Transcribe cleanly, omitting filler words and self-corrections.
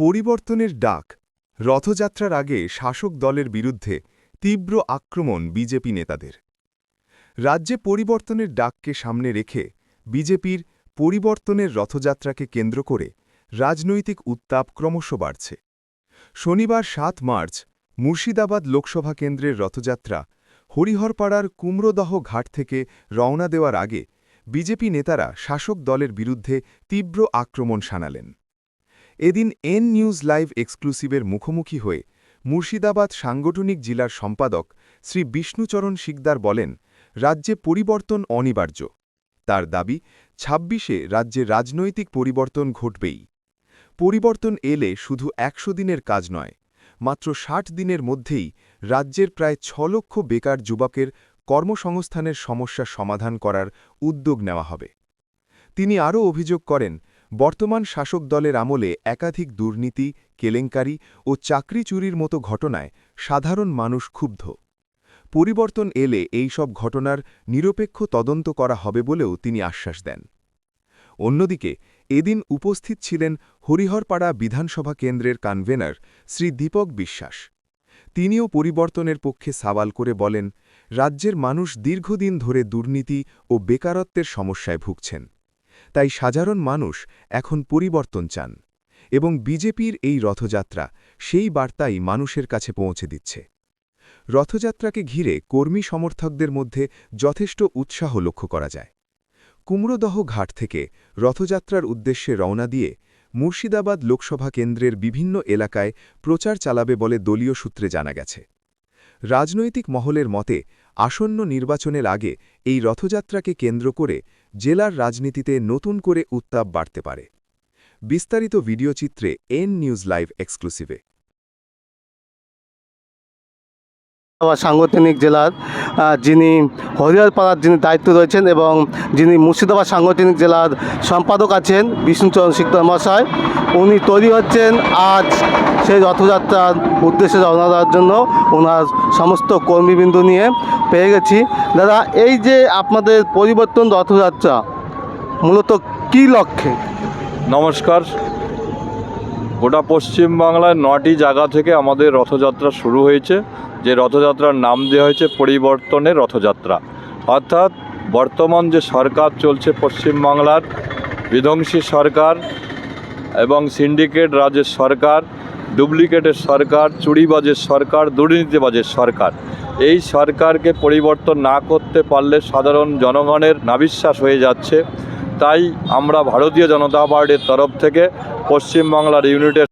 পরিবর্তনের ডাক। রথযাত্রার আগে শাসক দলের বিরুদ্ধে তীব্র আক্রমণ বিজেপি নেতাদের। রাজ্যে পরিবর্তনের ডাককে সামনে রেখে বিজেপির পরিবর্তনের রথযাত্রাকে কেন্দ্র করে রাজনৈতিক উত্তাপ ক্রমশ বাড়ছে। শনিবার ৭ মার্চ মুর্শিদাবাদ লোকসভা কেন্দ্রের রথযাত্রা হরিহরপাড়ার কুমড়োদহ ঘাট থেকে রওনা দেওয়ার আগে বিজেপি নেতারা শাসক দলের বিরুদ্ধে তীব্র আক্রমণ শানালেন। এদিন এন নিউজ লাইভ এক্সক্লুসিভের মুখোমুখি হয়ে মুর্শিদাবাদ সাংগঠনিক জেলার সম্পাদক শ্রী বিষ্ণুচরণ শিকদার বলেন, রাজ্যে পরিবর্তন অনিবার্য। তার দাবি, ২৬শে রাজ্যে রাজনৈতিক পরিবর্তন ঘটবেই। পরিবর্তন এলে শুধু ১০০ দিনের কাজ নয়, মাত্র ৬০ দিনের মধ্যেই রাজ্যের প্রায় ৬ লক্ষ বেকার যুবকের কর্মসংস্থানের সমস্যা সমাধান করার উদ্যোগ নেওয়া হবে। তিনি আরও অভিযোগ করেন, বর্তমান শাসক দলের আমলে একাধিক দুর্নীতি, কেলেঙ্কারি ও চাকরি চুরির মতো ঘটনায় সাধারণ মানুষ ক্ষুব্ধ। পরিবর্তন এলে এই সব ঘটনার নিরপেক্ষ তদন্ত করা হবে বলেও তিনি আশ্বাস দেন। অন্যদিকে এদিন উপস্থিত ছিলেন হরিহরপাড়া বিধানসভা কেন্দ্রের কনভেনর শ্রী দীপক বিশ্বাস। তিনিও পরিবর্তনের পক্ষে সওয়াল করে বলেন, রাজ্যের মানুষ দীর্ঘদিন ধরে দুর্নীতি ও বেকারত্বের সমস্যায় ভুগছেন। তাই সাধারণ মানুষ এখন পরিবর্তন চান এবং বিজেপির এই রথযাত্রা সেই বার্তাই মানুষের কাছে পৌঁছে দিচ্ছে। রথযাত্রাকে ঘিরে কর্মী সমর্থকদের মধ্যে যথেষ্ট উৎসাহ লক্ষ্য করা যায়। কুমড়োদহ ঘাট থেকে রথযাত্রার উদ্দেশ্যে রওনা দিয়ে মুর্শিদাবাদ লোকসভা কেন্দ্রের বিভিন্ন এলাকায় প্রচার চালাবে বলে দলীয় সূত্রে জানা গেছে। রাজনৈতিক মহলের মতে আসন্ন নির্বাচনের আগে এই রথযাত্রাকে কেন্দ্র করে জেলার রাজনীতিতে নতুন করে উত্তাপ বাড়তে পারে। বিস্তারিত ভিডিও চিত্রে এন নিউজ লাইভ এক্সক্লুসিভে। সাংগঠনিক জেলার যিনি হরিহরপাড়ার যিনি দায়িত্ব রয়েছেন এবং যিনি মুর্শিদাবাদ সাংগঠনিক জেলার সম্পাদক আছেন বিষ্ণুচরণ শিকদার মহাশয়, উনি তৈরি হচ্ছেন আজ সেই রথযাত্রার উদ্দেশ্যে রওনা দেওয়ার জন্য। ওনার সমস্ত কর্মীবৃন্দ নিয়ে পেয়ে গেছি। দাদা, এই যে আপনাদের পরিবর্তন রথযাত্রা মূলত কী লক্ষ্যে? নমস্কার। গোটা পশ্চিমবাংলায় ৯টি জায়গা থেকে আমাদের রথযাত্রা শুরু হয়েছে, যে রথযাত্রার নাম দেওয়া হয়েছে পরিবর্তনের রথযাত্রা। অর্থাৎ বর্তমান যে সরকার চলছে পশ্চিমবাংলার, বিধ্বংসী সরকার এবং সিন্ডিকেট রাজের সরকার, ডুপ্লিকেটের সরকার, চুরিবাজের সরকার, দুর্নীতিবাজের সরকার, এই সরকারকে পরিবর্তন না করতে পারলে সাধারণ জনগণের নাবিশ্বাস হয়ে যাচ্ছে। তাই আমরা ভারতীয় জনতা পার্টির তরফ থেকে পশ্চিমবাংলার ইউনিটের